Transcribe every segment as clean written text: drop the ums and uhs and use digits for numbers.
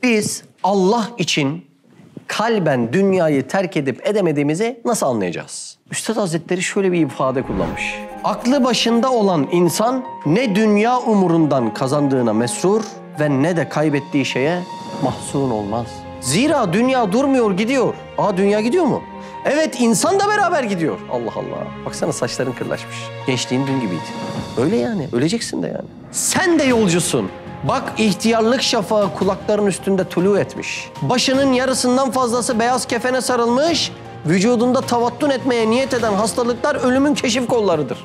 Biz Allah için kalben dünyayı terk edip edemediğimizi nasıl anlayacağız? Üstad Hazretleri şöyle bir ifade kullanmış. Aklı başında olan insan ne dünya umurundan kazandığına mesrur ve ne de kaybettiği şeye mahzun olmaz. Zira dünya durmuyor, gidiyor. Dünya gidiyor mu? Evet, insan da beraber gidiyor. Allah Allah. Baksana, saçların kırlaşmış. Gençliğin dün gibiydi. Öyle yani, öleceksin de yani. Sen de yolcusun. Bak, ihtiyarlık şafağı kulakların üstünde tulu etmiş. Başının yarısından fazlası beyaz kefene sarılmış, vücudunda tavattun etmeye niyet eden hastalıklar ölümün keşif kollarıdır.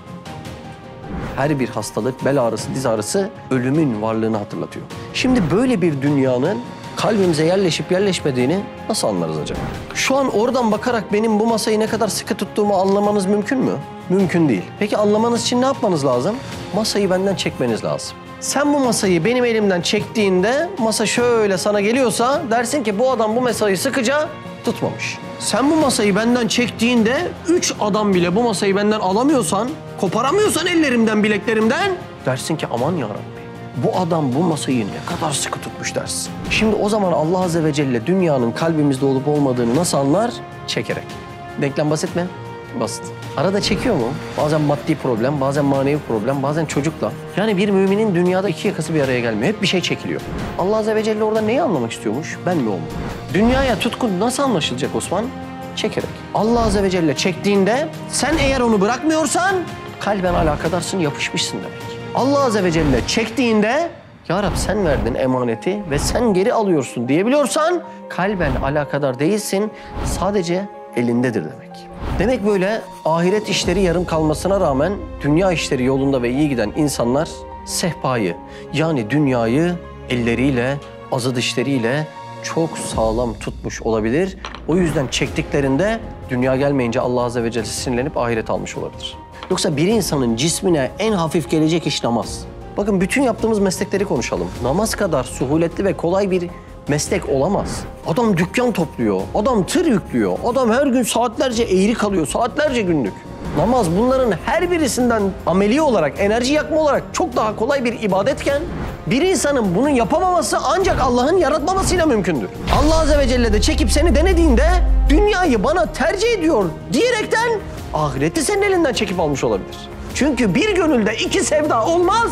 Her bir hastalık, bel ağrısı, diz ağrısı ölümün varlığını hatırlatıyor. Şimdi böyle bir dünyanın kalbimize yerleşip yerleşmediğini nasıl anlarız acaba? Şu an oradan bakarak benim bu masayı ne kadar sıkı tuttuğumu anlamanız mümkün mü? Mümkün değil. Peki anlamanız için ne yapmanız lazım? Masayı benden çekmeniz lazım. Sen bu masayı benim elimden çektiğinde masa şöyle sana geliyorsa dersin ki bu adam bu masayı sıkıca tutmamış. Sen bu masayı benden çektiğinde 3 adam bile bu masayı benden alamıyorsan, koparamıyorsan ellerimden, bileklerimden dersin ki aman yarabbim. Bu adam bu masayı ne kadar sıkı tutmuş dersin. Şimdi o zaman Allah Azze ve Celle dünyanın kalbimizde olup olmadığını nasıl anlar? Çekerek. Denklem basit mi? Basit. Arada çekiyor mu? Bazen maddi problem, bazen manevi problem, bazen çocukla. Yani bir müminin dünyada iki yakası bir araya gelmiyor. Hep bir şey çekiliyor. Allah Azze ve Celle orada neyi anlamak istiyormuş? Ben mi o mu? Dünyaya tutkun nasıl anlaşılacak Osman? Çekerek. Allah Azze ve Celle çektiğinde sen eğer onu bırakmıyorsan kalben alakadarsın, yapışmışsın demek. Allah Azze ve Celle çektiğinde Ya Rab sen verdin emaneti ve sen geri alıyorsun diyebiliyorsan kalben alakadar değilsin, sadece elindedir demek. Demek böyle ahiret işleri yarım kalmasına rağmen dünya işleri yolunda ve iyi giden insanlar sehpayı yani dünyayı elleriyle, azı dişleriyle çok sağlam tutmuş olabilir. O yüzden çektiklerinde dünya gelmeyince Allah Azze ve Celle sinirlenip ahiret almış olabilir. Yoksa bir insanın cismine en hafif gelecek iş namaz. Bakın bütün yaptığımız meslekleri konuşalım. Namaz kadar suhuletli ve kolay bir meslek olamaz. Adam dükkan topluyor, adam tır yüklüyor, adam her gün saatlerce eğri kalıyor, saatlerce günlük. Namaz bunların her birisinden ameli olarak, enerji yakma olarak çok daha kolay bir ibadetken bir insanın bunu yapamaması ancak Allah'ın yaratmamasıyla mümkündür. Allah Azze ve Celle de çekip seni denediğinde dünyayı bana tercih ediyor diyerekten ahireti senin elinden çekip almış olabilir. Çünkü bir gönülde iki sevda olmaz.